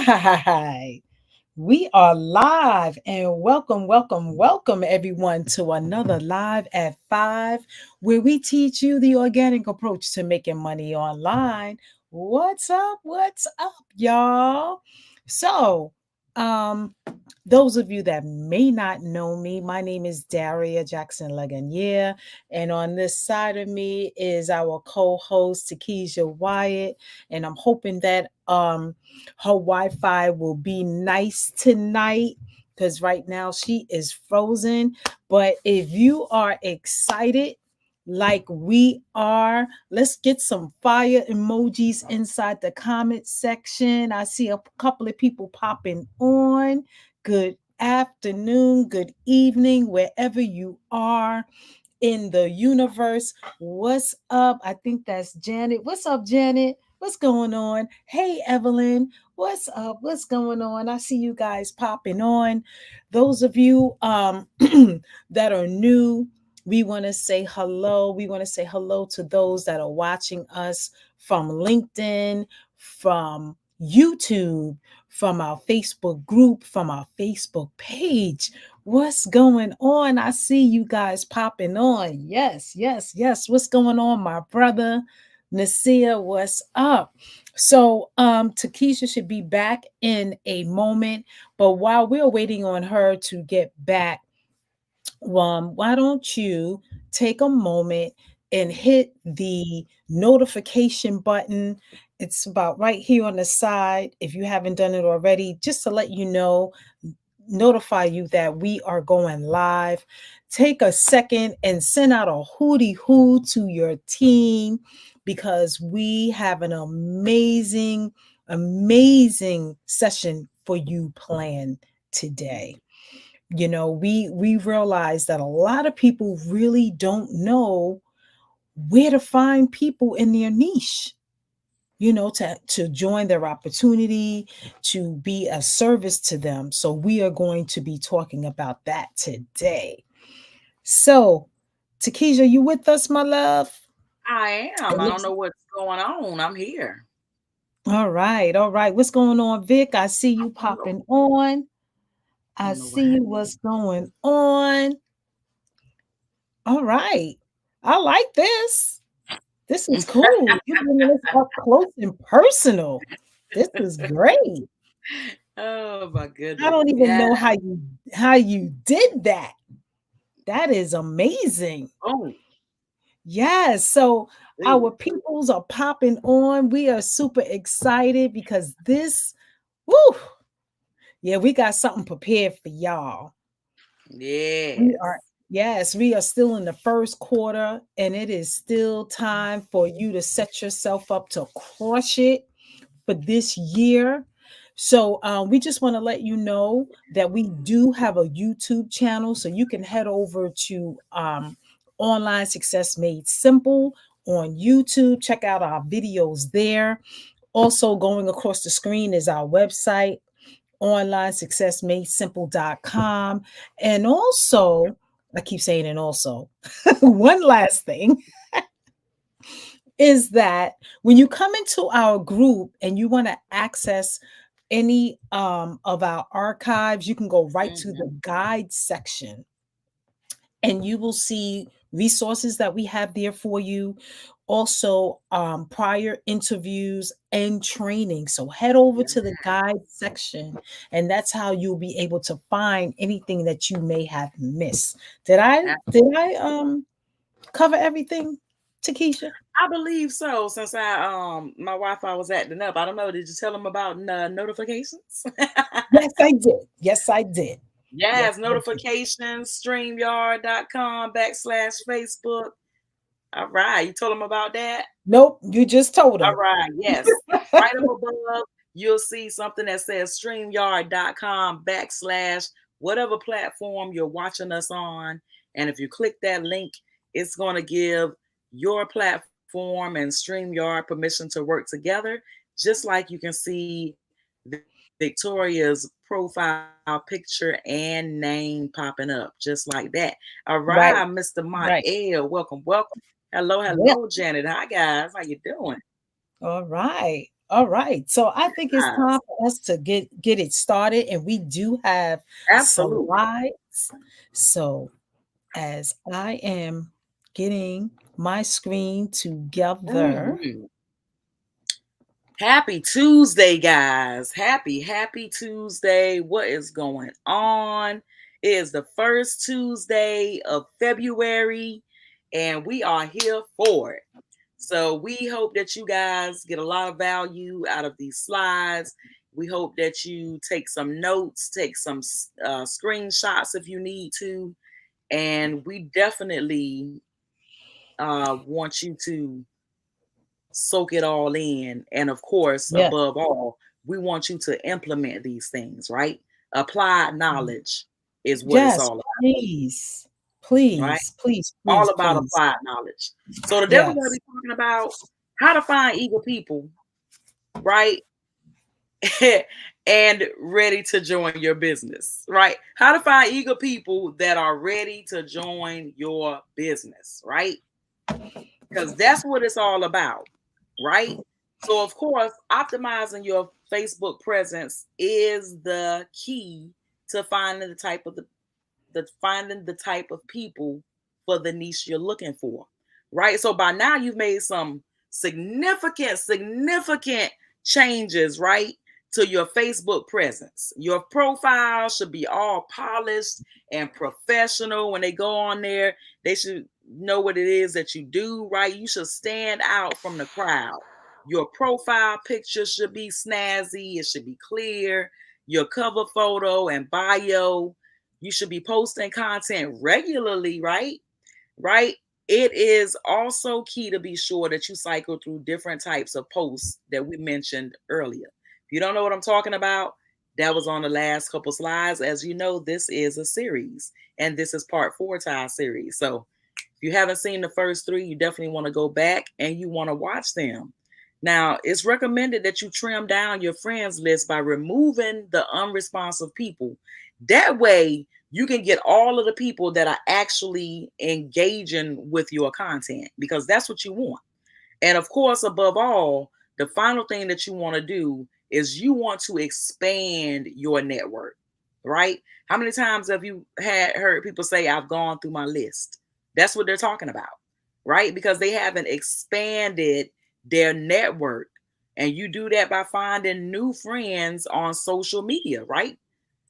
right. We are live and welcome everyone to another Live at 5 where we teach you the organic approach to making money online. What's up? What's up, y'all? So, um those of you that may not know me, my name is Daria Jackson Legonier, and on this side of me is our co-host Takesha Wyatt, and I'm hoping that her Wi-Fi will be nice tonight because right now she is frozen. But if you are excited like we are, let's get some fire emojis inside the comment section. I see a couple of people popping on. Good afternoon, good evening, wherever you are in the universe. What's up? I think that's Janet. What's up, Janet? What's going on? Hey, Evelyn. What's up? What's going on? I see you guys popping on. Those of you that are new, we want to say hello. We want to say hello to those that are watching us from LinkedIn, from YouTube, from our Facebook group, from our Facebook page. What's going on? I see you guys popping on. Yes, yes, yes. What's going on, my brother? Nasia, what's up? So Takesha should be back in a moment, but while we're waiting on her to get back, why don't you take a moment and hit the notification button? It's about right here on the side. If you haven't done it already, just to let you know, notify you that we are going live. Take a second and send out a hootie hoo to your team because we have an amazing session for you planned today. You know, we realize that a lot of people really don't know where to find people in their niche, you know, to join their opportunity, to be a service to them. So we are going to be talking about that today. So, Takesha, you with us, my love? I It am. I don't looks- know what's going on. I'm here. All right, all right. What's going on, Vic? I see I you don't know. popping on. I I don't know what see you. happened. What's going on? All right. I like this. This is cool. You're bringing this up close and personal. This is great. Oh my I goodness. don't even Yeah. know how you did that. That is amazing. Oh, Yes. So ooh. our peoples are popping on. We are super excited because this, woo, yeah, we got something prepared for y'all. We are, Yes. yes, we are still in the first quarter, and it is still time for you to set yourself up to crush it for this year. So we just want to let you know that we do have a YouTube channel, so you can head over to Online Success Made Simple on YouTube. Check out our videos there. Also, going across the screen is our website, onlinesuccessmadesimple.com. And also, I keep saying, and also, one last thing is that when you come into our group and you want to access any of our archives, you can go right to the Hmm. guide section and you will see resources that we have there for you. Also, prior interviews and training. So head over Yeah. to the guide section, and that's how you'll be able to find anything that you may have missed. Did I I did I cover everything, Takesha? I believe so. Since my Wi-Fi was acting up. I don't know. Did you tell them about notifications? Yes, I did. Yes, I did. Yes, Yes, I did. notifications, streamyard.com/Facebook. All right. You told them about that? Nope, you just told All them. right, yes. Right up above, you'll see something that says StreamYard.com/ whatever platform you're watching us on. And if you click that link, it's going to give your platform and StreamYard permission to work together, just like you can see Victoria's profile picture and name popping up, just like that. All Right, right, Mr. right. Montel, welcome, welcome. Hello, Yeah. hello, Janet. Hi, guys. How you doing? All right. All right. So I think it's time Yes, for us to get it started, and we do have some absolutely. slides. So as I am getting my screen together. Mhm. Happy Tuesday, guys. Happy Tuesday. What is going on? It is the first Tuesday of February, and we are here for it. So we hope that you guys get a lot of value out of these slides. We hope that you take some notes, take some screenshots if you need to. And we definitely want you to soak it all in. And of course, Yes. above all, we want you to implement these things, right? Applied Mm. knowledge is what it's Yes, all about, please. right? Please, please, All please, about please. applied knowledge. So today we're going to Yes. be talking about how to find eager people, right? And ready to join your business, right? How to find eager people that are ready to join your business, right? Because that's what it's all about, right? So, of course, optimizing your Facebook presence is the key to finding the type of people for the niche you're looking for, right? So by now you've made some significant changes, right? To your Facebook presence. Your profile should be all polished and professional. When they go on there, they should know what it is that you do, right? You should stand out from the crowd. Your profile picture should be snazzy, it should be clear. Your cover photo and bio, you should be posting content regularly, right? Right? It is also key to be sure that you cycle through different types of posts that we mentioned earlier. If you don't know what I'm talking about, that was on the last couple slides. As you know, this is a series, and this is part 4 to our series. So if you haven't seen the first 3, you definitely want to go back and you want to watch them. Now, it's recommended that you trim down your friends list by removing the unresponsive people. That way, you can get all of the people that are actually engaging with your content because that's what you want. And of course, above all, the final thing that you want to do is you want to expand your network, right? How many times have you heard people say, I've gone through my list? That's what they're talking about, right? Because they haven't expanded their network. And you do that by finding new friends on social media, right?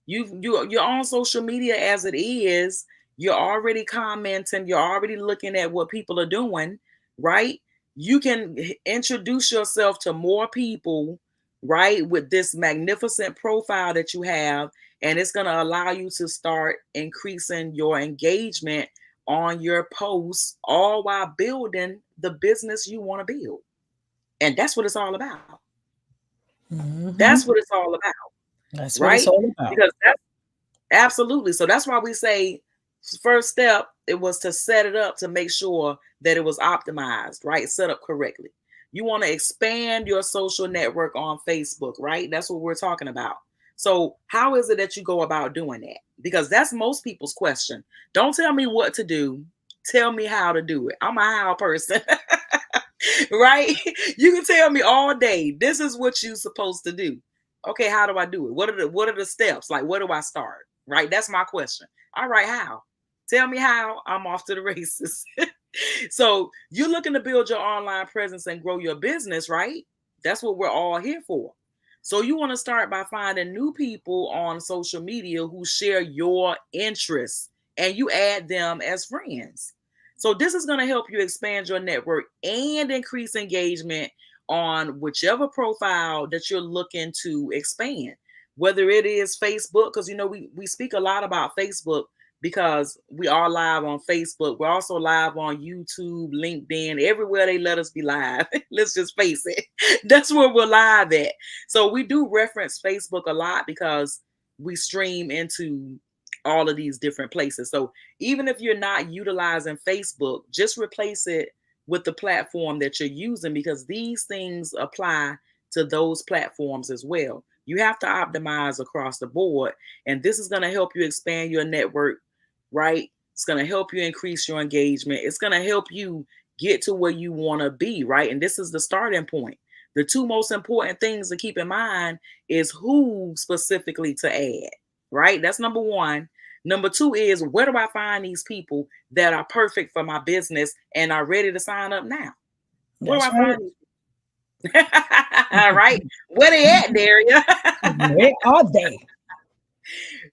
You're on social media as it is. You're already commenting. You're already looking at what people are doing, right? You can introduce yourself to more people, right, with this magnificent profile that you have, and it's going to allow you to start increasing your engagement on your posts, all while building the business you want to build. And that's what it's all about. That's Mhm. what it's all about, That's what it's right? all about. Because that's absolutely. So that's why we say first step, it was to set it up to make sure that it was optimized, right? Set up correctly. You want to expand your social network on Facebook, right? That's what we're talking about. So, how is it that you go about doing that? Because that's most people's question. Don't tell me what to do, tell me how to do it. I'm a how person. Right? You can tell me all day, this is what you're supposed to do. Okay, how do I do it? What are the steps? Like, where do I start? Right? That's my question. All right, how? Tell me how. I'm off to the races. So you're looking to build your online presence and grow your business, right? That's what we're all here for. So you want to start by finding new people on social media who share your interests and you add them as friends. So this is going to help you expand your network and increase engagement on whichever profile that you're looking to expand. Whether it is Facebook, because we speak a lot about Facebook because we are live on Facebook. We're also live on YouTube, LinkedIn, everywhere they let us be live. Let's just face it. That's where we're live at. So we do reference Facebook a lot because we stream into all of these different places. So even if you're not utilizing Facebook, just replace it with the platform that you're using because these things apply to those platforms as well. You have to optimize across the board, and this is going to help you expand your network, right? It's going to help you increase your engagement. It's going to help you get to where you want to be, right? And this is the starting point. The two most important things to keep in mind is who specifically to add, right? That's number one. Number two is, where do I find these people that are perfect for my business and are ready to sign up now? Where do That's I right. find these people? Right? Where they at, Daria? Where are they?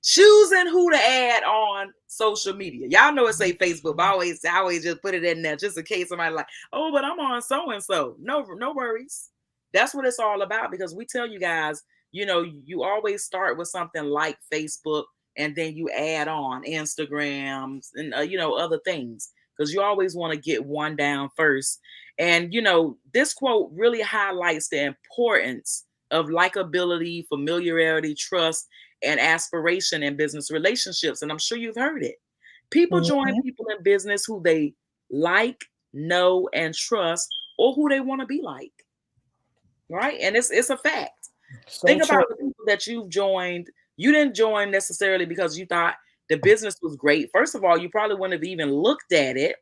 Choosing who to add on social media. Y'all know it say Facebook, but I always just put it in there just in case somebody like, oh, but I'm on so and so. No worries. That's what it's all about, because we tell you guys, you always start with something like Facebook, and then you add on Instagrams and other things, because you always want to get one down first. And this quote really highlights the importance of likability, familiarity, trust, and aspiration in business relationships. And I'm sure you've heard it. People join Mhm. people in business who they like, know, and trust, or who they want to be like. Right? And it's a fact. So Think true. about the people that you've joined. You didn't join necessarily because you thought the business was great. First of all, you probably wouldn't have even looked at it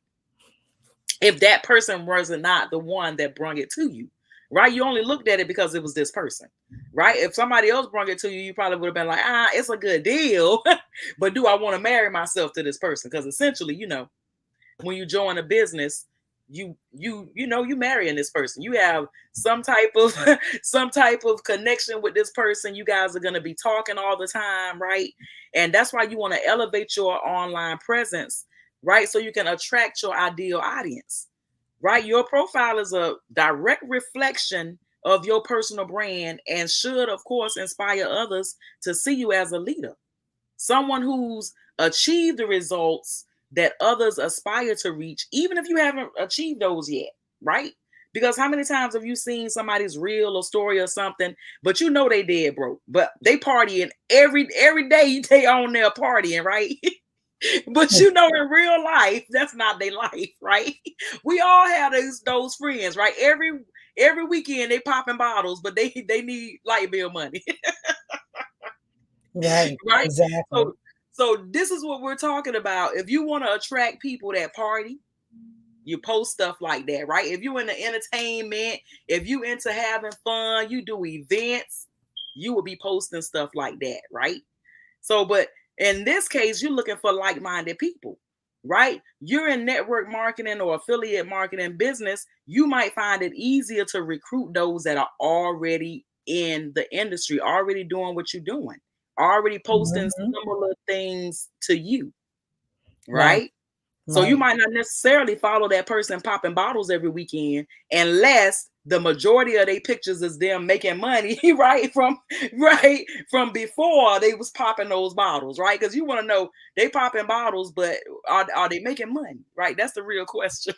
if that person was not the one that brought it to you. Right? You only looked at it because it was this person. Right? If somebody else brought it to you, you probably would have been like, it's a good deal. But do I want to marry myself to this person? Because essentially, when you join a business, you marrying this person. You have some type of connection with this person. You guys are going to be talking all the time, right? And that's why you want to elevate your online presence, right? So you can attract your ideal audience, right? Your profile is a direct reflection of your personal brand and should, of course, inspire others to see you as a leader, someone who's achieved the results that others aspire to reach, even if you haven't achieved those yet, right? Because how many times have you seen somebody's reel or story or something, but they dead broke, but they partying every day they on there partying, right? But in real life, that's not their life, right? We all have those friends, right? Every weekend they popping bottles, but they need light bill money. Right. Right? Exactly. So this is what we're talking about. If you want to attract people that party, you post stuff like that, right? If you into entertainment, if you into having fun, you do events, you will be posting stuff like that, right? So, but in this case, you're looking for like-minded people, right? You're in network marketing or affiliate marketing business. You might find it easier to recruit those that are already in the industry, already doing what you're doing, already posting Mhm. similar things to you, Right. right? So you Right. might not necessarily follow that person popping bottles every weekend, unless the majority of their pictures is them making money, right? From before they was popping those bottles, right? Because you want to know, they popping bottles, but are they making money? Right? That's the real question.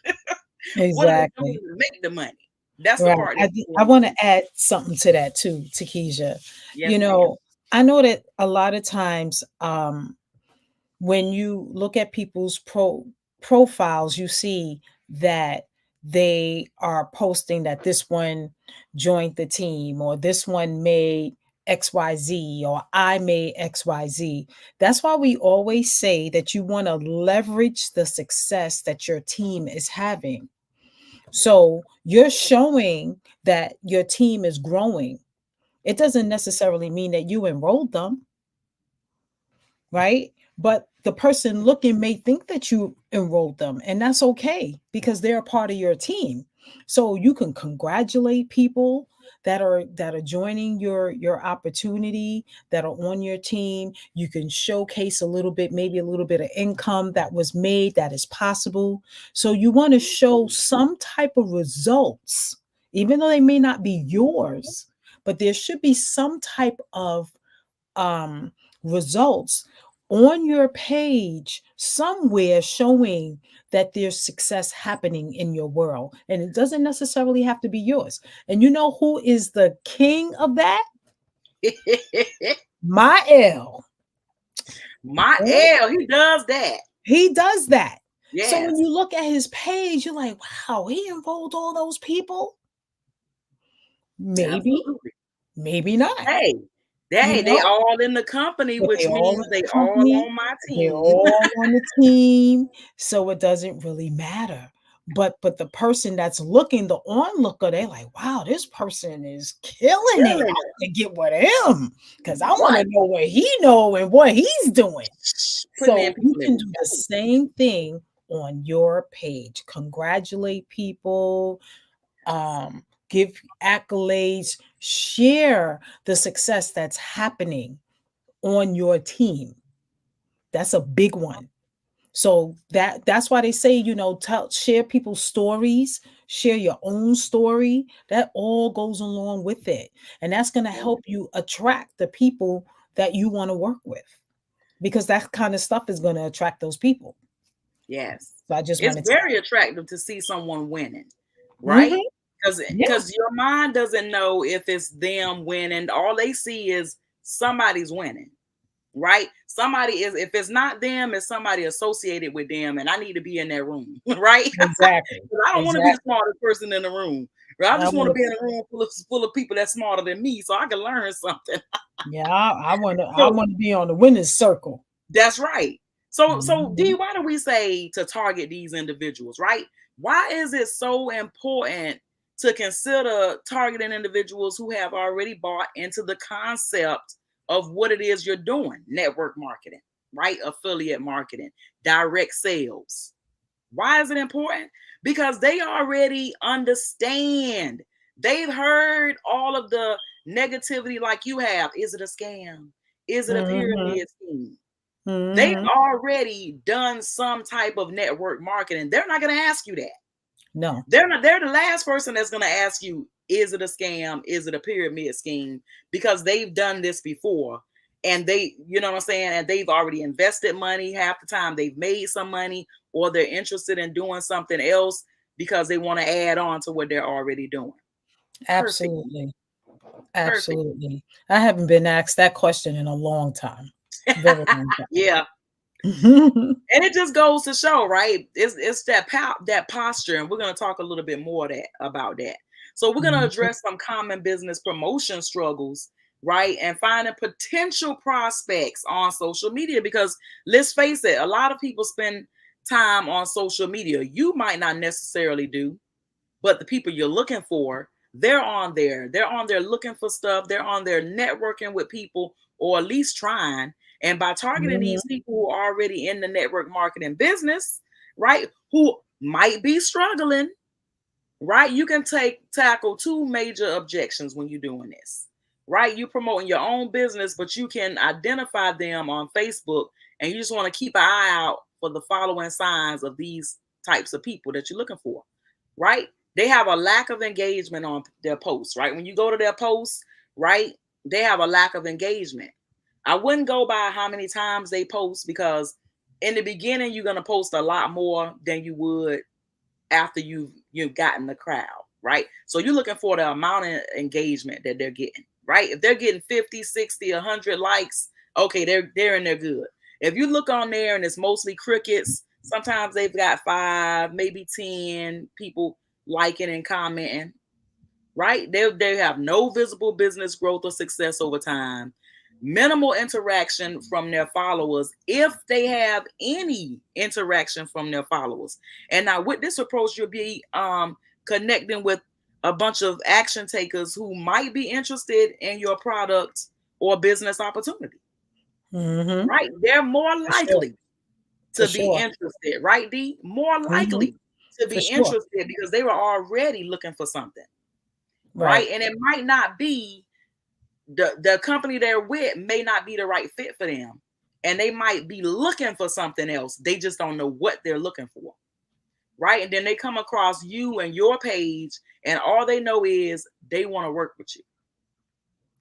What are they doing Exactly. to make the money? That's the Right. part I that's thi I important. wanna add something to that too, to Keisha. Yes, You ma'am. know, I know that a lot of times, when you look at people's profiles, you see that they are posting that this one joined the team, or this one made XYZ, or I made XYZ. That's why we always say that you want to leverage the success that your team is having. So you're showing that your team is growing. It doesn't necessarily mean that you enrolled them, right? But the person looking may think that you enrolled them, and that's okay because they're a part of your team. So you can congratulate people that are joining your opportunity, that are on your team. You can showcase a little bit, maybe a little bit of income that was made that is possible. So you want to show some type of results, even though they may not be yours, but there should be some type of um, results on your page somewhere showing that there's success happening in your world. And it doesn't necessarily have to be yours. And you know who is the king of that? My L. My Right? L, he does that. He does that. So when Yes, you look at his page, you're like, wow, he involved all those people. Maybe, absolutely. maybe not. Hey, You they know, all in the company, but they which all means in they the all company, on my they're team. all on the team, so it doesn't really matter. but the person that's looking, the onlooker, they're like, wow, this person is killing it. I Killing want to get with him because I it. want Right. to know what he know and what he's doing. Putting So in you people in can the do the same thing on your page. Congratulate people, give accolades, share the success that's happening on your team. That's a big one. So that's why they say, share people's stories, share your own story. That all goes along with it. And that's going to help you attract the people that you want to work with, because that kind of stuff is going to attract those people. Yes. So I just It's wanted to. very attractive to see someone winning, right? Mhm. Yeah, Because your mind doesn't know if it's them winning. All they see is somebody's winning, right? Somebody is, if it's not them, it's somebody associated with them, and I need to be in that room, right? exactly. 'Cause I don't want to be the Exactly. smartest person in the room. Right? I I just want to want be to. in a room full of people that's smarter than me, so I can learn something. Yeah, I want to. I So want to be on the winner's circle. that's right. So D, Mhm. why do we say to target these individuals, right? Why is it so important to consider targeting individuals who have already bought into the concept of what it is you're doing? Network marketing, right? Affiliate marketing, direct sales. Why is it important? Because they already understand. They've heard all of the negativity like you have. Is it a scam? Is it a Mhm. pyramid scheme? They've Mhm. already done some type of network marketing. They're not going to ask you that. No. They're the last person that's going to ask you, is it a scam? Is it a pyramid scheme? Because they've done this before. And they, you know what I'm saying? And they've already invested money. Half the time they've made some money, or they're interested in doing something else because they want to add on to what they're already doing. Perfect. Absolutely. Perfect. Absolutely. I haven't been asked that question in a long time. Very long Yeah. time. And it just goes to show, right? It's that posture, and we're going to talk a little bit more about that. So we're going to Mhm. address some common business promotion struggles, right? And finding potential prospects on social media, because let's face it, a lot of people spend time on social media. You might not necessarily do, but the people you're looking for, they're on there. They're on there looking for stuff. They're on there networking with people, or at least trying. And by targeting Mhm. these people who are already in the network marketing business, right, who might be struggling, right, you can tackle two major objections when you're doing this, right? You're promoting your own business, but you can identify them on Facebook, and you just want to keep an eye out for the following signs of these types of people that you're looking for, right? They have a lack of engagement on their posts, right? When you go to their posts, right, they have a lack of engagement. I wouldn't go by how many times they post, because in the beginning you're going to post a lot more than you would after you've gotten the crowd, right? So you're looking for the amount of engagement that they're getting, right? If they're getting 50, 60, 100 likes, okay, they're in there good. If you look on there and it's mostly crickets, sometimes they've got 5, maybe 10 people liking and commenting, right? They have no visible business growth or success over time, minimal interaction from their followers, if they have any interaction from their followers. And now with this approach, you'll be connecting with a bunch of action takers who might be interested in your product or business opportunity, Mhm. right? They're more For sure. likely For to be sure. interested, right, D? More Mhm. likely to For be sure. interested because they were already looking for something, right? Right. And it might not be the company they're with, may not be the right fit for them, and they might be looking for something else. They just don't know what they're looking for, right? And then they come across you and your page, and all they know is they want to work with you,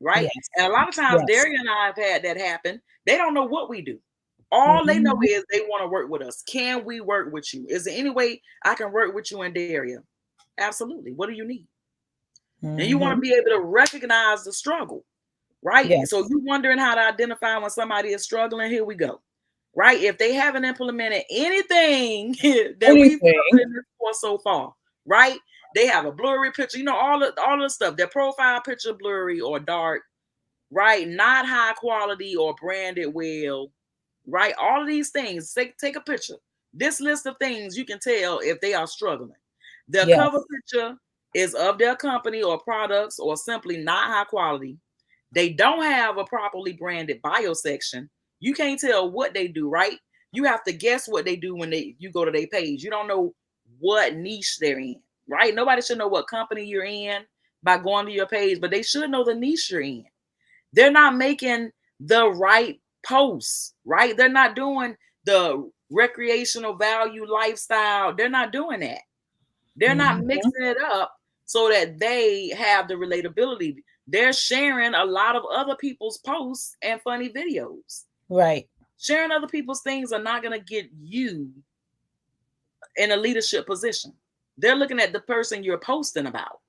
right? Yes. And a lot of times, Yes. Daria and I have had that happen. They don't know what we do. All they know Mhm. is they want to work with us. Can we work with you? Is there any way I can work with you in Daria? Absolutely. What do you need? And you want to Mhm. be able to recognize the struggle, right? So Yes. you wondering how to identify when somebody is struggling? Here we go, right? If they haven't implemented anything that we've covered Anything. in this course so far, right? They have a blurry picture, all the stuff. Their profile picture blurry or dark, right? Not high quality or branded well, right? All of these things. Take a picture. This list of things you can tell if they are struggling. Their Yes. cover picture is of their company or products or simply not high quality. They don't have a properly branded bio section. You can't tell what they do, right? You have to guess what they do when you go to their page. You don't know what niche they're in, right? Nobody should know what company you're in by going to your page, but they should know the niche you're in. They're not making the right posts, right? They're not doing the recreational value lifestyle. They're not doing that. They're not Mhm. mixing it up so that they have the relatability. They're sharing a lot of other people's posts and funny videos. Right. Sharing other people's things are not going to get you in a leadership position. They're looking at the person you're posting about,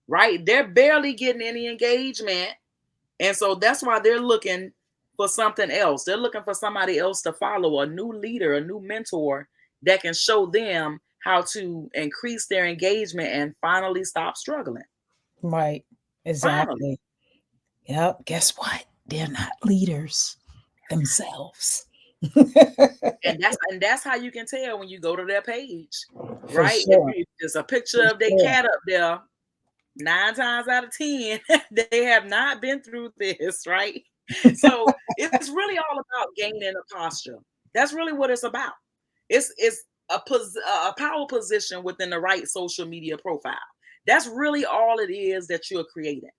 right? They're barely getting any engagement. And so that's why they're looking for something else. They're looking for somebody else to follow, a new leader, a new mentor that can show them how to increase their engagement and finally stop struggling. Right. Finally. Exactly. Yep. Guess what? They're not leaders themselves. And that's how you can tell when you go to their page, For right? If sure. there's a picture For of their sure. cat up there, 9 times out of 10, they have not been through this, right? So it's really all about gaining a posture. That's really what it's about. It's a power position within the right social media profile. That's really all it is that you're creating,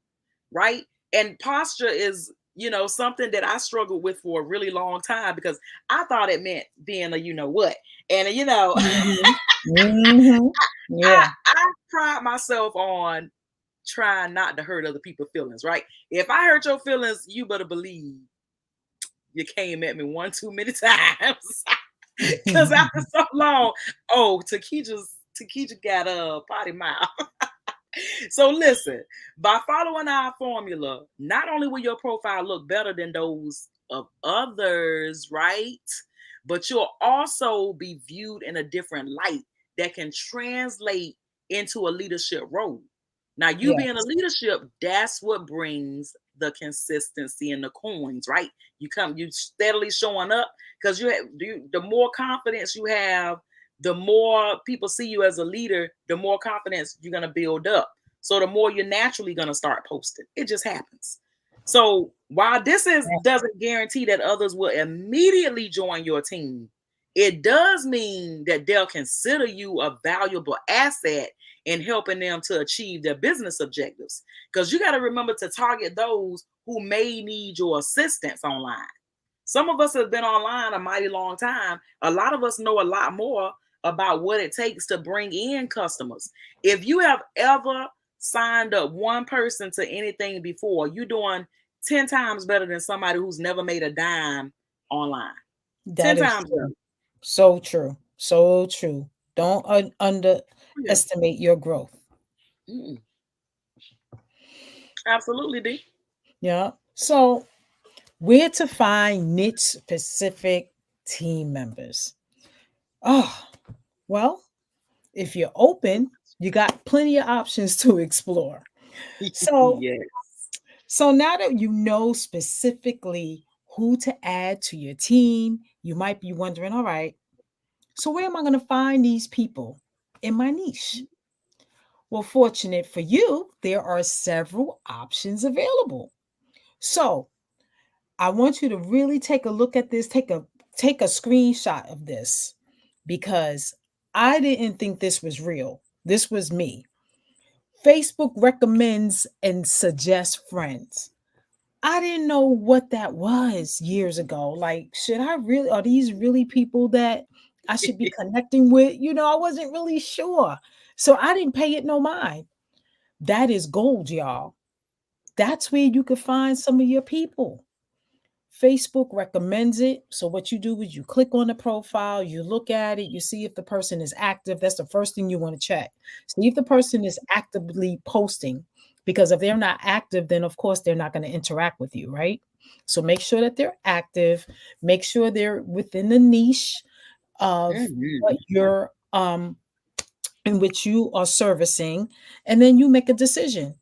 right? And posture is, something that I struggled with for a really long time because I thought it meant being a you know what. And Mhm. Mhm. Yeah. I pride myself on trying not to hurt other people's feelings, right? If I hurt your feelings, you better believe you came at me one too many times. Because after so long, oh, Takesha got a potty mouth. So listen, by following our formula, not only will your profile look better than those of others, right? But you'll also be viewed in a different light that can translate into a leadership role. Now, you being a Yes. leadership, that's what brings the consistency and the coins, right? You steadily showing up because the more confidence you have, the more people see you as a leader, the more confidence you're going to build up. So the more you're naturally going to start posting. It just happens. So while doesn't guarantee that others will immediately join your team, it does mean that they'll consider you a valuable asset in helping them to achieve their business objectives. Because you got to remember to target those who may need your assistance online. Some of us have been online a mighty long time. A lot of us know a lot more about what it takes to bring in customers. If you have ever signed up one person to anything before, you're doing 10 times better than somebody who's never made a dime online. 10 That is times better. true. So true. So true. Don't Yeah. underestimate your growth. Mm-mm. Absolutely, D. Yeah. So, where to find niche specific team members? Oh, well, if you're open, you got plenty of options to explore. So, Yes. so now that you know specifically who to add to your team, you might be wondering, all right, so where am I going to find these people in my niche? Well, fortunate for you, there are several options available. So, I want you to really take a look at this, take a screenshot of this because I didn't think this was real. This was me. Facebook recommends and suggests friends. I didn't know what that was years ago. Like, are these really people that I should be connecting with? I wasn't really sure. So I didn't pay it no mind. That is gold, y'all. That's where you could find some of your people. Facebook recommends it. So what you do is you click on the profile, you look at it, you see if the person is active. That's the first thing you want to check. See if the person is actively posting. Because if they're not active, then of course they're not going to interact with you, right? So make sure that they're active. Make sure they're within the niche of what Mhm. you're in which you are servicing, and then you make a decision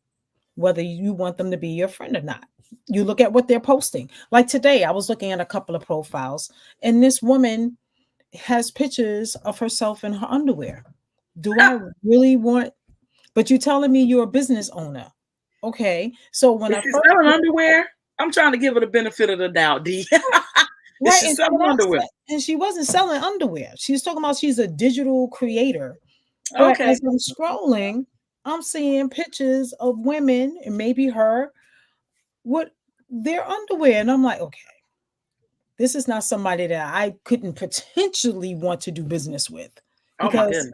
whether you want them to be your friend or not. You look at what they're posting. Like today, I was looking at a couple of profiles, and this woman has pictures of herself in her underwear. Do I really want? But you're telling me you're a business owner. Okay. So when Is I she first, selling underwear? I'm trying to give her the benefit of the doubt, D. Is right, she and she selling underwear? and she wasn't selling underwear. She was talking about she's a digital creator. But Okay. as I'm scrolling, I'm seeing pictures of women and maybe her with their underwear. And I'm like, okay, this is not somebody that I couldn't potentially want to do business with. Oh my Because goodness.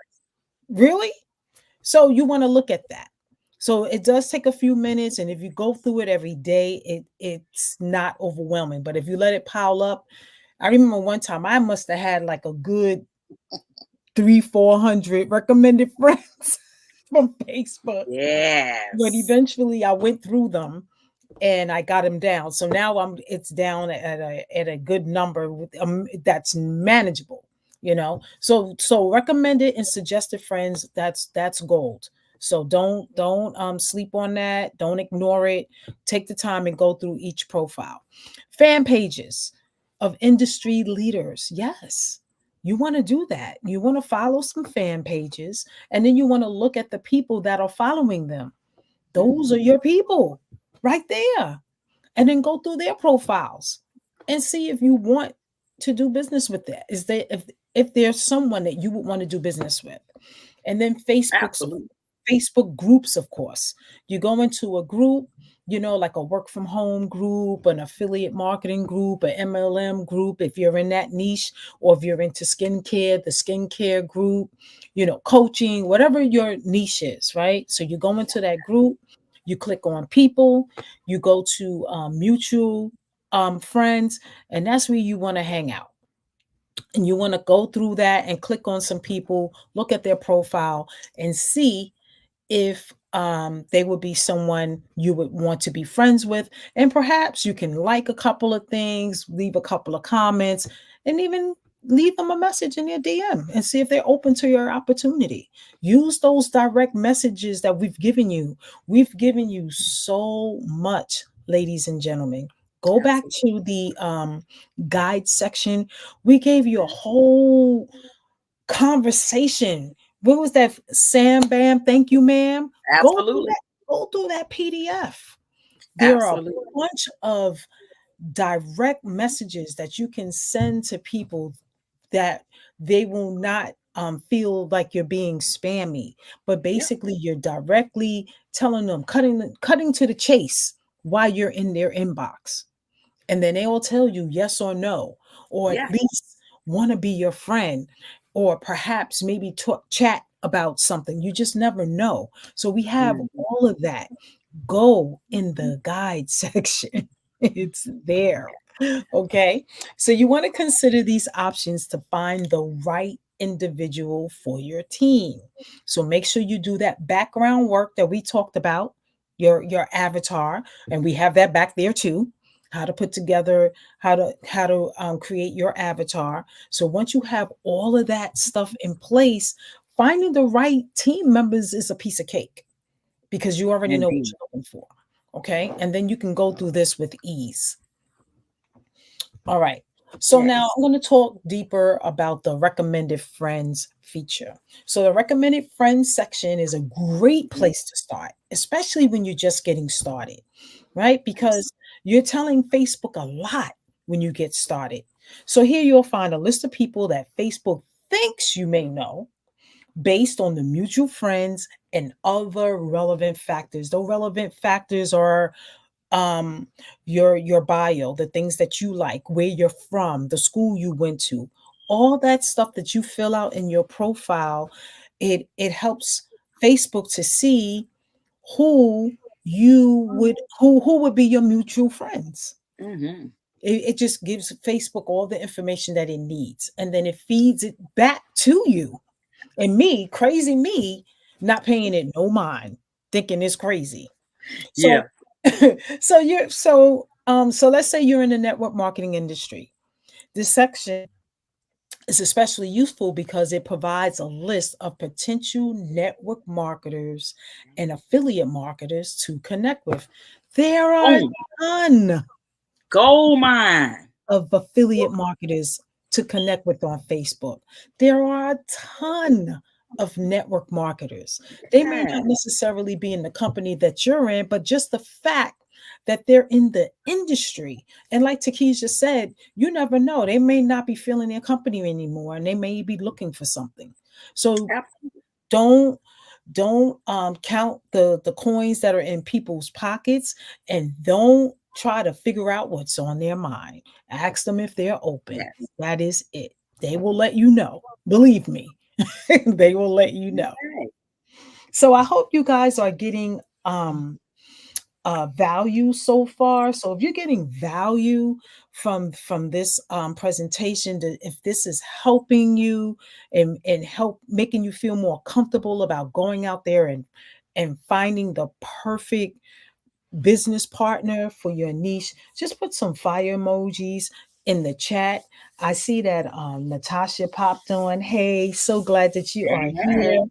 really? So you want to look at that. So it does take a few minutes, and if you go through it every day, it's not overwhelming. But if you let it pile up, I remember one time I must have had like a good 300-400 recommended friends from Facebook. But Yes. eventually I went through them and I got them down. So now it's down at a good number with that's manageable, you know. So recommended and suggested friends, that's gold. So don't sleep on that. Don't ignore it. Take the time and go through each profile. Fan pages of industry leaders. Yes. You want to do that. You want to follow some fan pages and then you want to look at the people that are following them. Those are Mhm. your people right there. And then go through their profiles and see if you want to do business with that. Is there if there's someone that you would want to do business with? And then Absolutely. Facebook groups, of course. You go into a group, you know, like a work from home group, an affiliate marketing group, an MLM group, if you're in that niche, or if you're into skincare, the skincare group, you know, coaching, whatever your niche is, right? So you go into that group, you click on people, you go to mutual friends, and that's where you want to hang out. And you want to go through that and click on some people, look at their profile, and see if they would be someone you would want to be friends with. And perhaps you can like a couple of things, leave a couple of comments, and even leave them a message in their DM and see if they're open to your opportunity. Use those direct messages that we've given you. We've given you so much, ladies and gentlemen. Go back Absolutely. to the guide section. We gave you a whole conversation. What was that? Sam Bam, thank you, ma'am. Absolutely. Go through that PDF. There are a Absolutely. bunch of direct messages that you can send to people that they will not feel like you're being spammy, but Yep. basically you're directly telling them, cutting to the chase while you're in their inbox, and then they will tell you yes or no, or at Yes. least want to be your friend, or perhaps maybe talk chat about something. You just never know. So we have Mhm. all of that. Go in the guide section. It's there. Okay. So you want to consider these options to find the right individual for your team. So make sure you do that background work that we talked about, your avatar, and we have that back there too. How to put together, how to create your avatar. So once you have all of that stuff in place, finding the right team members is a piece of cake because you already know what Indeed. you're looking for. Okay. And then you can go through this with ease. All right. So now Yes. I'm going to talk deeper about the recommended friends feature. So the recommended friends section is a great Mhm. place to start, especially when you're just getting started, right? Abs- Because you're telling Facebook a lot when you get started. So here you'll find a list of people that Facebook thinks you may know based on the mutual friends and other relevant factors. Those relevant factors are um your bio, the things that you like, where you're from, the school you went to, all that stuff that you fill out in your profile. It helps Facebook to see who who would be your mutual friends. mhm. It just gives Facebook all the information that it needs, and then it feeds it back to you. And me, crazy me, not paying it no mind, thinking it's crazy. Yeah. So so let's say you're in the network marketing industry. This section is especially useful because it provides a list of potential network marketers and affiliate marketers to connect with. There are a Boom. ton Gold mine. of affiliate marketers to connect with on Facebook. There are a ton of network marketers. They may Yeah. not necessarily be in the company that you're in, but just the fact that they're in the industry. And like Takesha said, you never know. They may not be feeling their company anymore and they may be looking for something. So Absolutely. don't count the coins that are in people's pockets, and don't try to figure out what's on their mind. Ask them if they're open. Yes. That is it. They will let you know. Believe me. They will let you know. Okay. So I hope you guys are getting value so far. So if you're getting value from this presentation, if this is helping you and help making you feel more comfortable about going out there and finding the perfect business partner for your niche, just put some fire emojis in the chat. I see that Natasha popped on. Hey, so glad that you are Hey. here.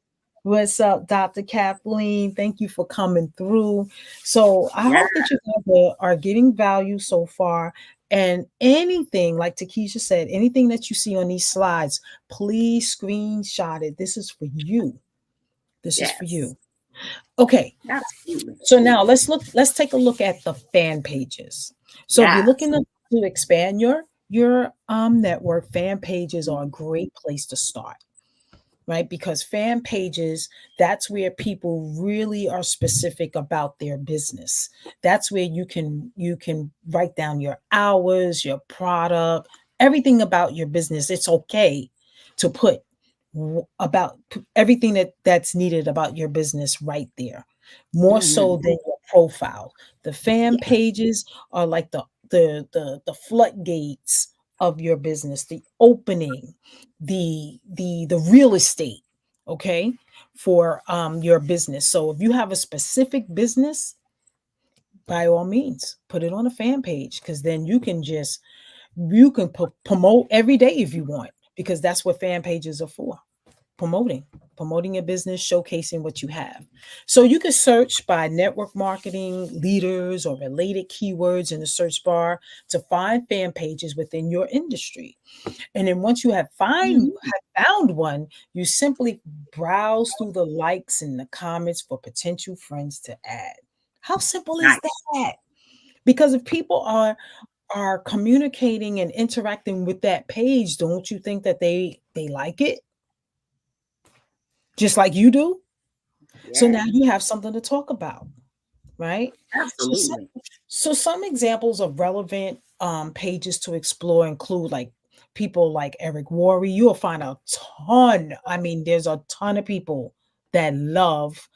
What's up, Dr. Kathleen? Thank you for coming through. So I Yeah. hope that you guys are getting value so far. And anything, like Takesha said, anything that you see on these slides, please screenshot it. This is for you. This is for Yes. you. Okay. Absolutely. So now let's take a look at the fan pages. So if you're Yes. looking to expand your network, fan pages are a great place to start, right? Because fan pages, that's where people really are specific about their business. That's where you can write down your hours, your product, everything about your business. It's okay to put about everything that's needed about your business right there, more so Hmm. than your profile. The fan Yeah. pages are like the floodgates of your business, the opening, the real estate, okay, for your business. So if you have a specific business, by all means put it on a fan page, because then you can promote every day if you want, because that's what fan pages are for. Promoting your business, showcasing what you have. So you can search by network marketing leaders or related keywords in the search bar to find fan pages within your industry. And then once you Mhm. have found one, you simply browse through the likes and the comments for potential friends to add. How simple is Nice. that? Because if people are communicating and interacting with that page, don't you think that they like it just like you do? So Yeah. now you have something to talk about, right? So some, Absolutely. so some examples of relevant pages to explore include like people like Eric Worre. You'll find a ton. I mean, there's a ton of people that love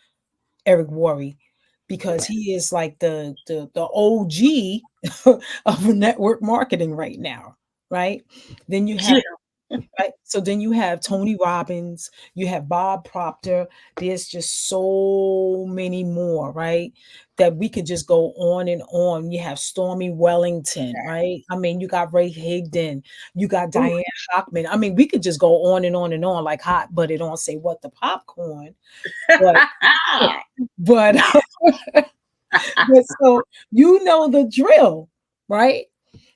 Eric Worre because Yeah. he is like the OG of network marketing right now, right? Then you have Yeah. Right? So then you have Tony Robbins, you have Bob Proctor. There's just so many more, right? That we could just go on and on. You have Stormy Wellington, right? I mean, you got Ray Higdon, you got Ooh. Diane Hockman. I mean, we could just go on and on and on like hot, but it don't say what the popcorn. But but but so you know the drill, right?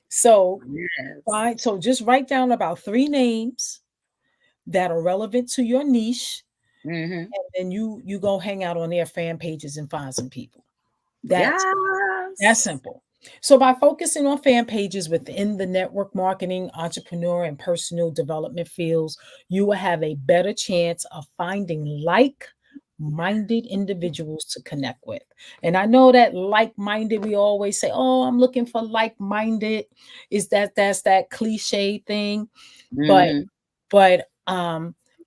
So Yes. fine. So just write down about 3 names that are relevant to your niche, Hmm. and then you go hang out on their fan pages and find some people. That's Yes. simple. So by focusing on fan pages within the network marketing, entrepreneur, and personal development fields, you will have a better chance of finding like-minded individuals to connect with. And I know that like-minded, we always say, "Oh, I'm looking for like-minded." Is that's that cliche thing, but Hmm. but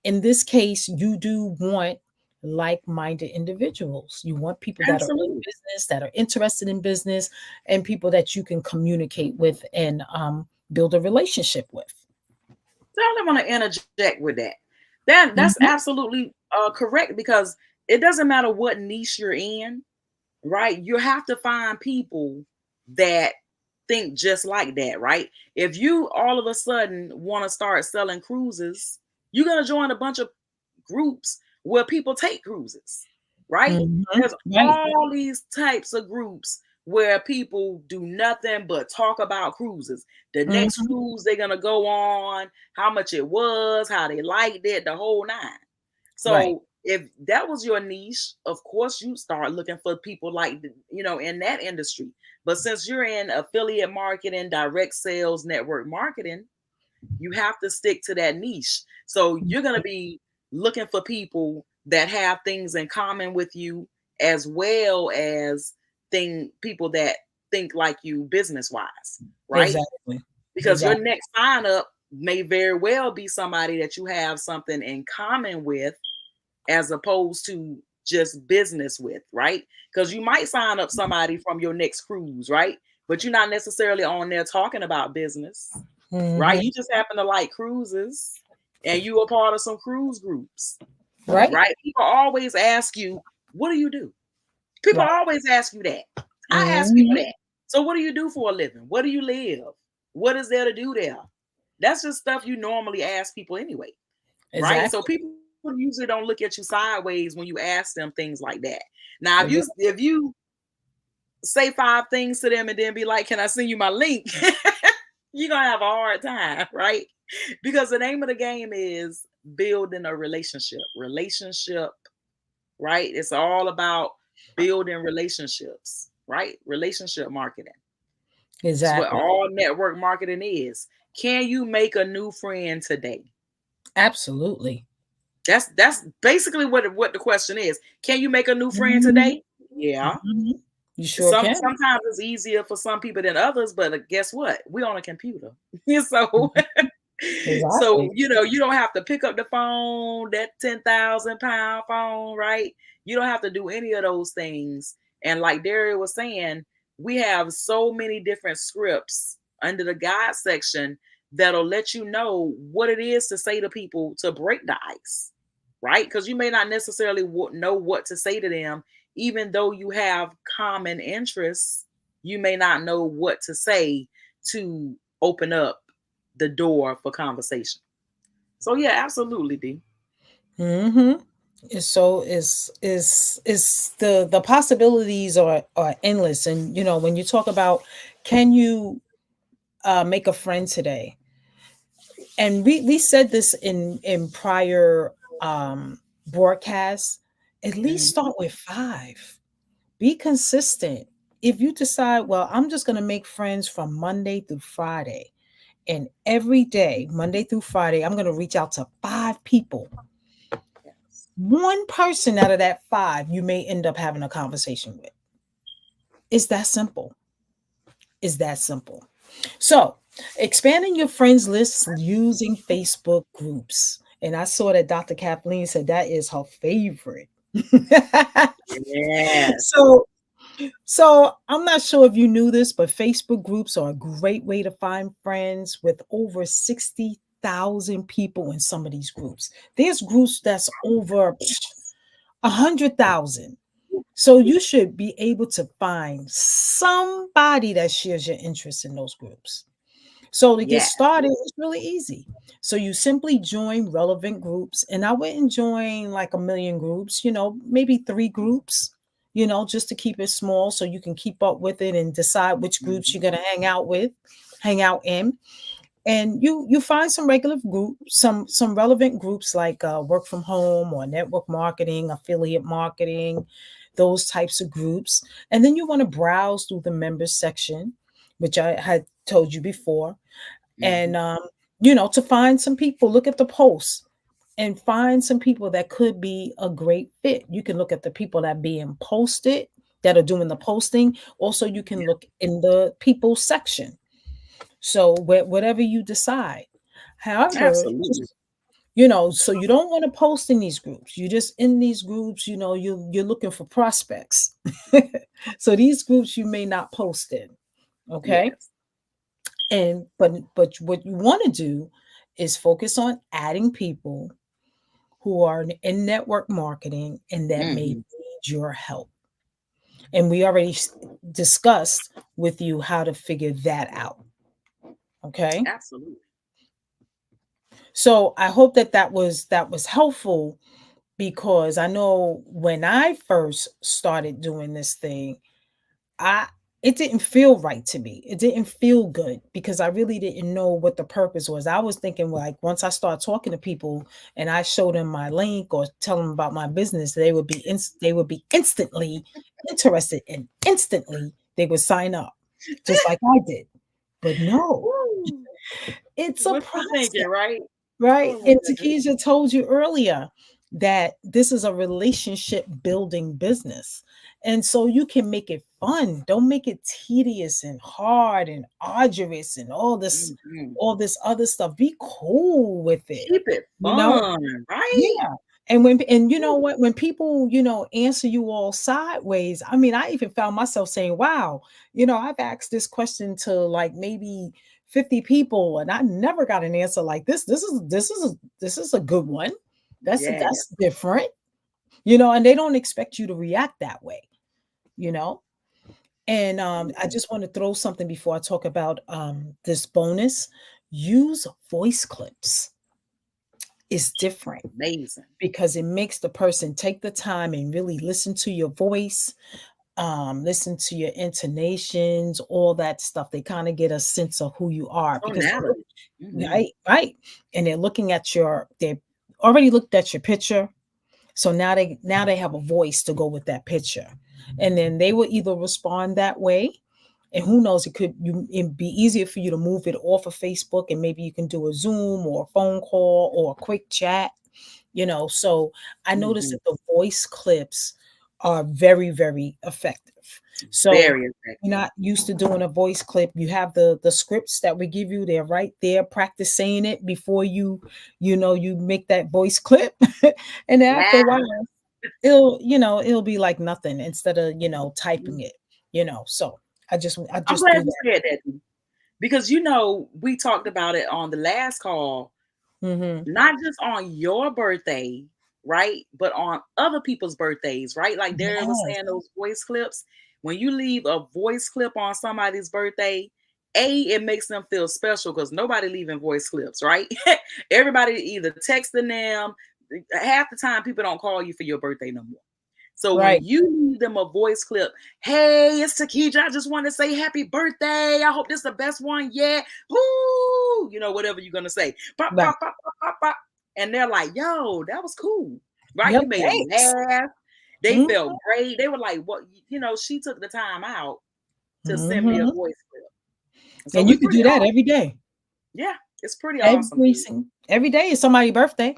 in this case, you do want like-minded individuals. You want people that are in Absolutely. business, that are interested in business, and people that you can communicate with and build a relationship with. So I want to interject with that. That's Mhm. absolutely correct, because it doesn't matter what niche you're in, right? You have to find people that think just like that, right? If you all of a sudden want to start selling cruises, you're gonna join a bunch of groups where people take cruises, right? Mhm. There's Right. all these types of groups where people do nothing but talk about cruises. The next Mhm. cruise they're gonna go on, how much it was, how they liked it, the whole nine. Right. So if that was your niche, of course you start looking for people like in that industry. But since you're in affiliate marketing, direct sales, network marketing, you have to stick to that niche. So you're going to be looking for people that have things in common with you, as well as people that think like you business wise, right? Exactly. Because your Exactly. next sign up may very well be somebody that you have something in common with, as opposed to just business with, right? Because you might sign up somebody from your next cruise, right? But you're not necessarily on there talking about business, right? Hmm. You just happen to like cruises and you are part of some cruise groups, Right. right? People always ask you, what do you do? People Right. always ask you that. I ask people Hmm. that. So what do you do for a living? Where do you live? What is there to do there? That's just stuff you normally ask people anyway, right? So Exactly. people usually don't look at you sideways when you ask them things like that. Now, if you Exactly. if you say 5 things to them and then be like, "Can I send you my link?" You're gonna have a hard time, right? Because the name of the game is building a relationship. Relationship, right? It's all about building relationships, right? Relationship marketing. It's what Exactly. all network marketing is. Can you make a new friend today? Absolutely. That's basically what the question is. Can you make a new friend Mhm. today? Yeah. Mhm. You sure can. Sometimes it's easier for some people than others, but guess what? We on a computer. So Mhm. so Exactly. you don't have to pick up the phone, that 10,000 pound phone, right? You don't have to do any of those things. And like Daria was saying, we have so many different scripts under the guide section that'll let you know what it is to say to people to break the ice, right? Because you may not necessarily know what to say to them, even though you have common interests. You may not know what to say to open up the door for conversation. So yeah, absolutely, D. Mhm. So is the possibilities are endless. And when you talk about, can you make a friend today? And we said this in prior broadcasts. At least Mhm. start with 5. Be consistent. If you decide, well, I'm just going to make friends from Monday through Friday, and every day, Monday through Friday, I'm going to reach out to 5 people. Yes. One person out of that 5 you may end up having a conversation with. It's that simple. It's that simple. So, expanding your friends list using Facebook groups. And I saw that Dr. Kathleen said that is her favorite. Yes. so So I'm not sure if you knew this, but Facebook groups are a great way to find friends, with over 60,000 people in some of these groups. There's groups that's over 100,000. So you should be able to find somebody that shares your interest in those groups. So to get Yes. started, it's really easy. So you simply join relevant groups, and I wouldn't join like a million groups, maybe 3 groups, just to keep it small so you can keep up with it and decide which groups Mhm. you're going to hang out in. And you find some regular groups, some relevant groups like work from home or network marketing, affiliate marketing, those types of groups. And then you want to browse through the members section, which I had told you before, and Mhm. to find some people. Look at the posts and find some people that could be a great fit. You can look at the people that being posted, that are doing the posting. Also, you can look in the people section. So whatever you decide. However, Absolutely. so you don't want to post in these groups. You just in these groups, you're looking for prospects. So these groups you may not post in. Okay. Yes. And but what you want to do is focus on adding people who are in network marketing and that may Mhm. need your help. And we already discussed with you how to figure that out. Okay. Absolutely. So I hope that was helpful, because I know when I first started doing this thing, I it didn't feel right to me. It didn't feel good because I really didn't know what the purpose was. I was thinking like once I start talking to people and I show them my link or tell them about my business, they would be instantly interested and instantly they would sign up just like I did. But no, Woo. it's a What you process. thinking, right? Right, Oh my and goodness. Takesha told you earlier that this is a relationship building business, and so you can make it fun. Don't make it tedious and hard and arduous and Mhm. all this other stuff. Be cool with it, Keep it you know? fun, right? Yeah, and you know Woo. what? When people, answer you all sideways, I mean, I even found myself saying, "Wow," I've asked this question to like maybe 50 people, and I never got an answer like this. This is a good one. Yeah. That's different, and they don't expect you to react that way, you know. And I just want to throw something before I talk about this bonus. Use voice clips is different Amazing. because it makes the person take the time and really listen to your voice, listen to your intonations, all that stuff. They kind of get a sense of who you are because Tonality. Mhm. right, and they're looking at they already looked at your picture, so now they have a voice to go with that picture, and then they will either respond that way, and who knows, it'd be easier for you to move it off of Facebook, and maybe you can do a Zoom or a phone call or a quick chat. So I noticed Mhm. that the voice clips are very, very effective. So Very you're effective. not used to doing a voice clip. You have the scripts that we give you. They're right there. Practice saying it before you make that voice clip. And then after a Wow. while, it'll be like nothing instead of, typing Mhm. it. So I I'm just do glad you that. said that because we talked about it on the last call, Hmm. not just on your birthday, right? But on other people's birthdays, right? Like Derek was Yes. saying, those voice clips. When you leave a voice clip on somebody's birthday, it makes them feel special because nobody leaving voice clips, right? Everybody either texting them. Half the time, people don't call you for your birthday no more. So when Right. you leave them a voice clip, hey, it's Takesha. I just want to say happy birthday. I hope this is the best one yet. Woo! Whatever you're gonna say. Pop, Right. pop, pop, pop, pop, pop. And they're like, yo, that was cool. Right? Yep. You made them Thanks. laugh. They Mhm. felt great. They were like, what, she took the time out to send me a Mhm. voice clip. So And you it's could pretty do that awesome. every day. Yeah, it's pretty awesome, dude. Every day is somebody's birthday.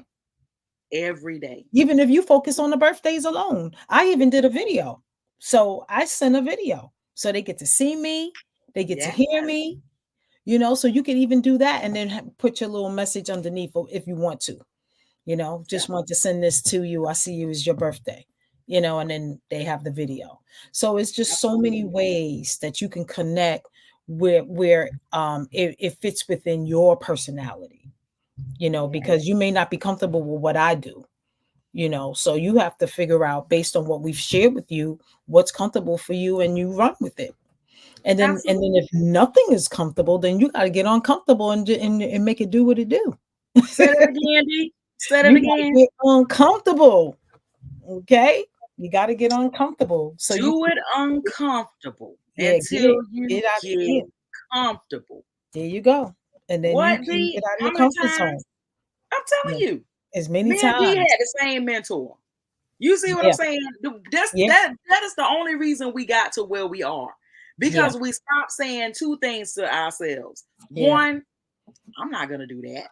Every day. Even if you focus on the birthdays alone. I even did a Yeah. video. So I sent a video. So they get to see me, they get to Yeah. hear me, so you can even do that and then put your little message underneath if you want to. Yeah. Just want to send this to you. I see you as your birthday, and then they have the video. So it's just so many Absolutely. ways that you can connect where it fits within your personality, Yeah. because you may not be comfortable with what I do, so you have to figure out based on what we've shared with you what's comfortable for you and you run with it. And then if Absolutely. nothing is comfortable, then you got to get uncomfortable and make it do what it do. Say that again, D. Say that You got to again. get uncomfortable. Okay? You got to get uncomfortable so you Do can, it uncomfortable yeah, until get you out of get yeah, comfortable. there you go. And then you What, can D? get out of your How many comfort times? zone. I'm telling Yeah. you, As many me and D had times. the same mentor. You see what I'm Yeah. saying? That's Yeah. that is the only reason we got to where we are. Yeah. Because we stopped saying two things to ourselves. Yeah. One, I'm not gonna do that.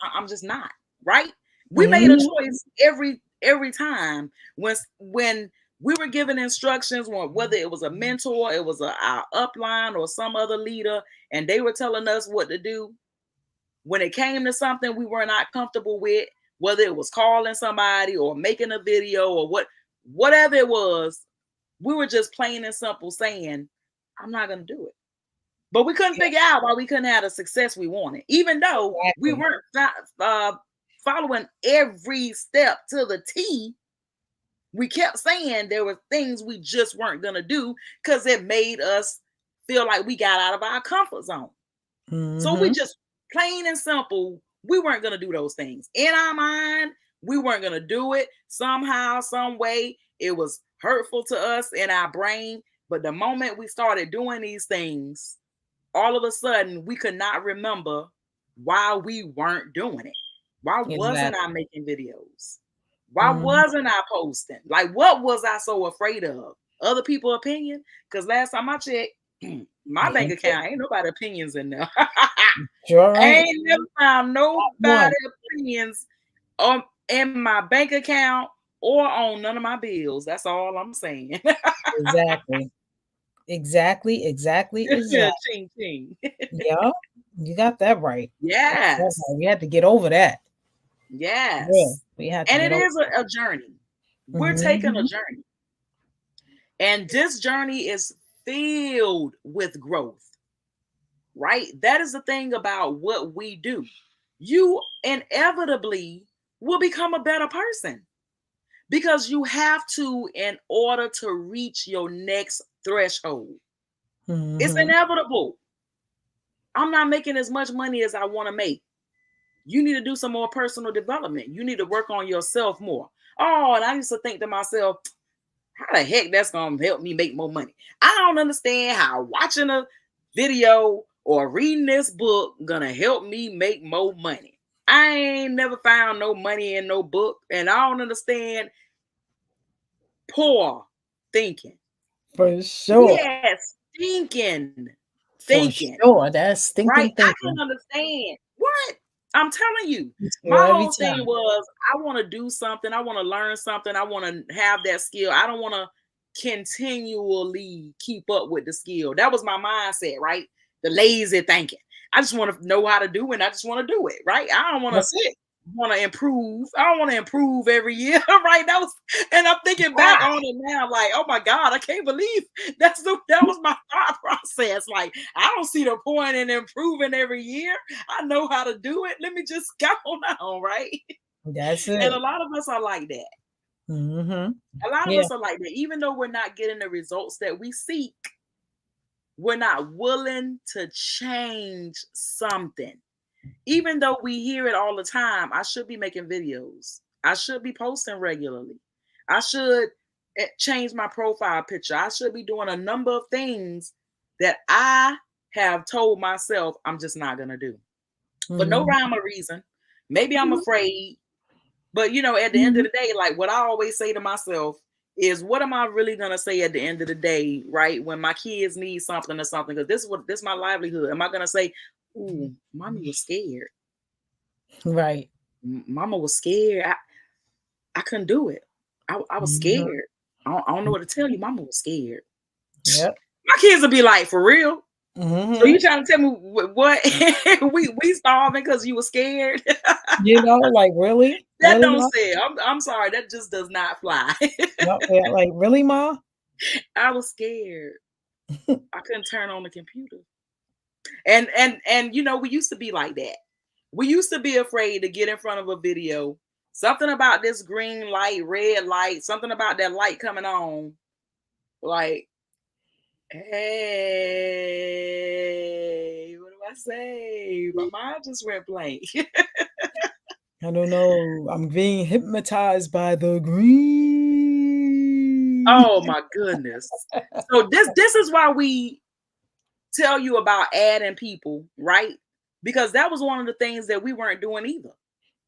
I'm just not, right? We made a Mhm. choice every time when we were given instructions, whether it was a mentor, it was our upline or some other leader, and they were telling us what to do. When it came to something we were not comfortable with, whether it was calling somebody or making a video or whatever it was, we were just plain and simple saying, I'm not gonna do it. But we couldn't Yeah. figure out why we couldn't have the success we wanted, even though we Exactly. weren't following every step to the T. We kept saying there were things we just weren't going to do because it made us feel like we got out of our comfort zone. So we Mhm. just plain and simple, we weren't going to do those things. In our mind, we weren't going to do it. Somehow, some way, it was hurtful to us in our brain, But the moment we started doing these things, all of a sudden we could not remember why we weren't doing it. Why wasn't I Exactly. making videos? Why Mhm. wasn't I posting? Like, what was I so afraid of? Other people's opinion? Because last time I checked, my You bank ain't pick account ain't nobody opinions in there. sure I right. ain't never found Not nobody one. opinions in my bank account or on none of my bills. That's all I'm saying. Exactly. Exactly, exactly, exactly. Ching ching. Yeah, you got that right. You got that Yes. right. We had to get over that. Yeah, Yes. we had to And get it over is that. a journey. We're taking a Mhm. journey. And this journey is filled with growth, right? That is the thing about what we do. You inevitably will become a better person because you have to in order to reach your next threshold. It's Mhm. inevitable. I'm not making as much money as I want to make. You need to do some more personal development. You need to work on yourself more. Oh, and I used to think to myself, how the heck that's gonna help me make more money? I don't understand how watching a video or reading this book gonna help me make more money. I ain't never found no money in no book, and I don't understand poor thinking. For sure. Yes, thinking, For thinking. sure. That's Right? stinking I can thinking. understand. What? I'm telling you, It's my for every whole thing time. was I want to do something. I want to learn something. I want to have that skill. I don't want to continually keep up with the skill. That was my mindset, right? The lazy thinking. I just want to know how to do it. And I just want to do it, right? I don't That's it. want to improve. I don't want to improve every year, right? That was, and I'm thinking back Ah, on it now, like, oh my God, I can't believe that was my thought process. Like, I don't see the point in improving every year. I know how to do it. Let me just go on, right? that's And a it. lot of us are like that. Mhm. A lot of Yeah. us are like that. Even though we're not getting the results that we seek, we're not willing to change something. Even though we hear it all the time, I should be making videos. I should be posting regularly. I should change my profile picture. I should be doing a number of things that I have told myself I'm just not going to do for no Mhm. rhyme or reason. Maybe I'm afraid, but at the end of Mhm. the day, like what I always say to myself is, what am I really gonna say at the end of the day, right? When my kids need something or something, because this is my livelihood. Am I gonna say, "Ooh, mommy was scared. Right. Mama was scared. I couldn't do it. I was Mhm. scared. I don't know what to tell you. Mama was scared." Yep. My kids will be like, "For real? So you Mhm. trying to tell me what we starving because you were scared?" Like, really? That Really, don't Ma? say. I'm sorry. That just does not fly. Yep, yeah, like, really, Ma? I was scared. I couldn't turn on the computer. And we used to be like that. We used to be afraid to get in front of a video. Something about this green light, red light, something about that light coming on. Like, hey, what do I say? My mind just went blank. I don't know. I'm being hypnotized by the green. Oh my goodness. So this is why we tell you about adding people, right? Because that was one of the things that we weren't doing either.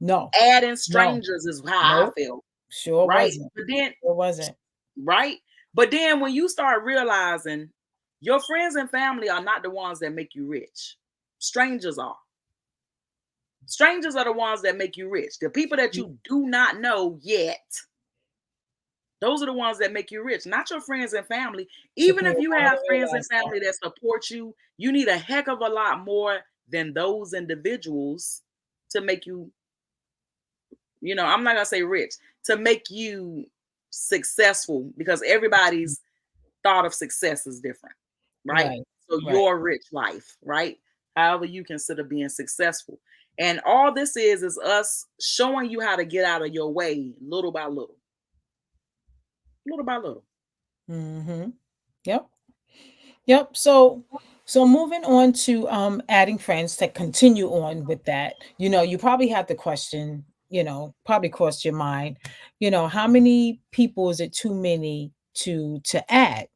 No, Adding no, strangers is how I nope, feel, sure right? wasn't. But then, Sure wasn't. right? But then when you start realizing your friends and family are not the ones that make you rich, strangers are. Strangers are the ones that make you rich. The people that Y you do not know yet, those are the ones that make you rich, not your friends and family. Even if People you don't have wanna friends and realize that. family that support you, you need a heck of a lot more than those individuals to make you, I'm not gonna say rich, to make you successful, because everybody's thought of success is different, right? Right, So right. your rich life, right? However you consider being successful. And all this is us showing you how to get out of your way little by little, little by little. Mhm. Yep. Yep. So moving on to adding friends to continue on with that, you probably have the question, probably crossed your mind, how many people is it too many to add?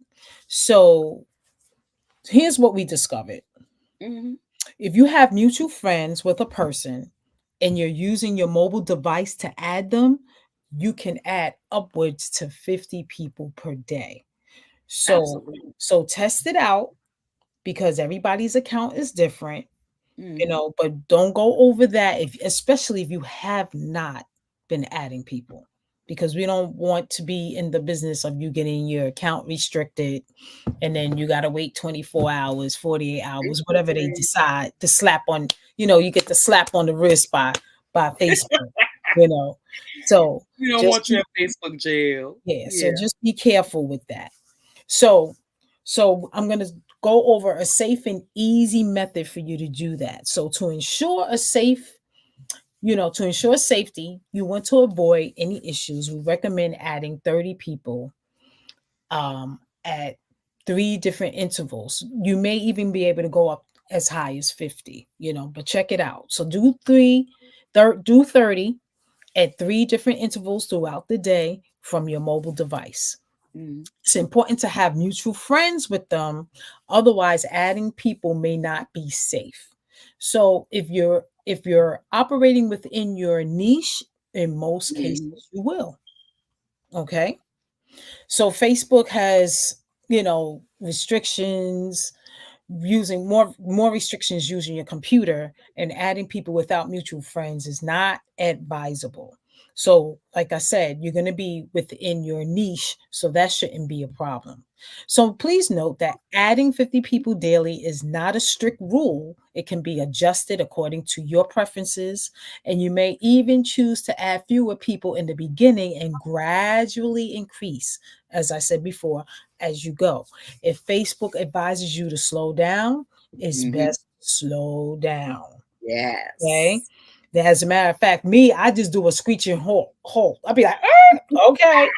So here's what we discovered. Mm-hmm. If you have mutual friends with a person and you're using your mobile device to add them, you can add upwards to 50 people per day. So Absolutely. so test it out because everybody's account is different, Mm-hmm. but don't go over that if especially if you have not been adding people because we don't want to be in the business of you getting your account restricted and then you got to wait 24 hours, 48 hours, Facebook whatever they jail. decide to slap on, you get the slap on the wrist by Facebook, you know. So We don't just want you in Facebook jail. yeah, so Yeah. just be careful with that. So so I'm going to go over a safe and easy method for you to do that. So to ensure safety, you want to avoid any issues. We recommend adding 30 people at three different intervals. You may even be able to go up as high as 50, but check it out. So do 30 at three different intervals throughout the day from your mobile device. Mm-hmm. It's important to have mutual friends with them. Otherwise, adding people may not be safe. So if you're operating within your niche, in most cases Mm-hmm. you will. Okay. So Facebook has, restrictions using more restrictions using your computer, and adding people without mutual friends is not advisable. So like I said, you're going to be within your niche, so that shouldn't be a problem. So please note that adding 50 people daily is not a strict rule. It can be adjusted according to your preferences, and you may even choose to add fewer people in the beginning and gradually increase, as I said before, as you go. If Facebook advises you to slow down, it's Mm-hmm. best to slow down. Okay. Yes. As a matter of fact, me, I just do a screeching halt. I'll be like, okay.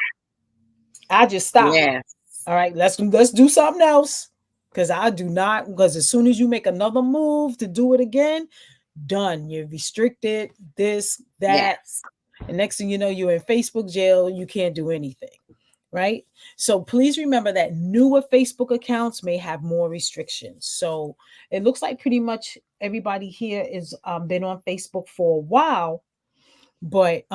I just stop. Yes. All right, let's do something else. Because I do not, because as soon as you make another move to do it again, done. You're restricted, this, that. Yes. And next thing you know, you're in Facebook jail, you can't do anything. Right? So please remember that newer Facebook accounts may have more restrictions. So it looks like pretty much everybody here is been on Facebook for a while. But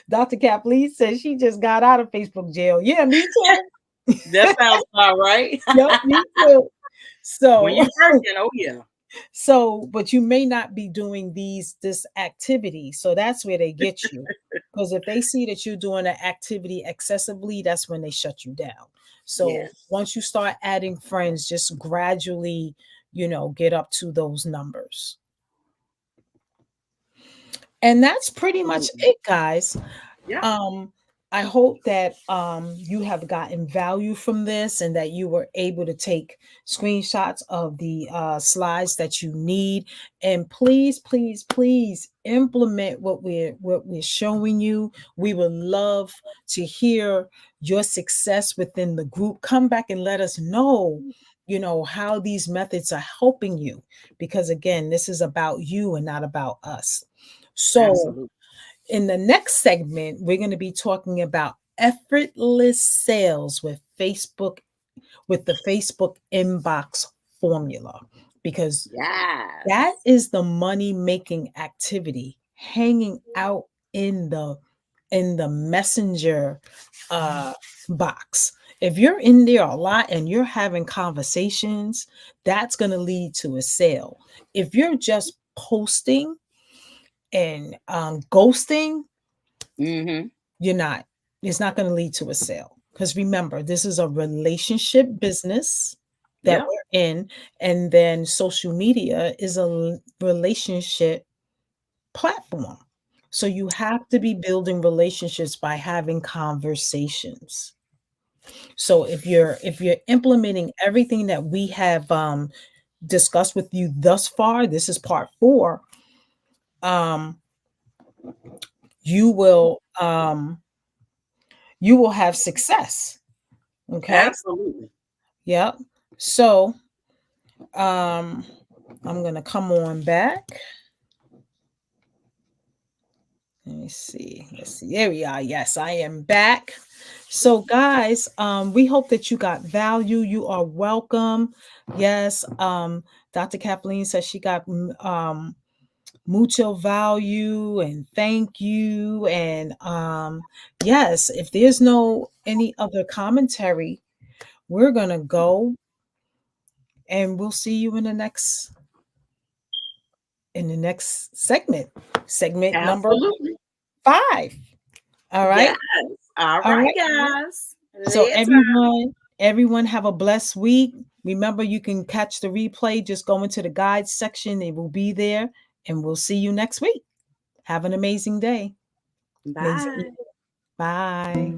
Dr. Kathleen says she just got out of Facebook jail. Yeah, me too. That sounds about right. Yep, me too. When So you working, oh yeah. but you may not be doing this activity. So that's where they get you. Because if they see that you're doing an activity excessively, that's when they shut you down. So Yes. once you start adding friends, just gradually, get up to those numbers. And that's pretty much Absolutely. it, guys. Yeah. Um, I hope that you have gotten value from this and that you were able to take screenshots of the slides that you need. And please, please, please implement what we're showing you. We would love to hear your success within the group. Come back and let us know, how these methods are helping you. Because again, this is about you and not about us. So Absolutely. in the next segment, we're going to be talking about effortless sales with the Facebook inbox formula, because that Yes. is the money making activity hanging out in the messenger uh box. If you're in there a lot and you're having conversations, that's going to lead to a sale. If you're just posting and ghosting, Mm-hmm. you're not. It's not going to lead to a sale. Because remember, this is a relationship business that Yep. we're in. And then social media is a relationship platform. So you have to be building relationships by having conversations. So if you're implementing everything that we have discussed with you thus far, this is part 4. Um, you will have success. Okay. Absolutely. Yep. So, um, I'm gonna come on back. Let me me see. Let's see. There we are. Yes, I am back. So, guys, we hope that you got value. You are welcome. Yes, Dr. Kathleen says she got mucho value and thank you. And yes, if there's no any other commentary, we're gonna go and we'll see you in the next segment. Segment number Absolutely. 5. All right. Yes. All All right, right. guys. So Later. everyone have a blessed week. Remember, you can catch the replay. Just go into the guides section. It will be there. And we'll see you next week. Have an amazing day. Amazing. Bye. Bye.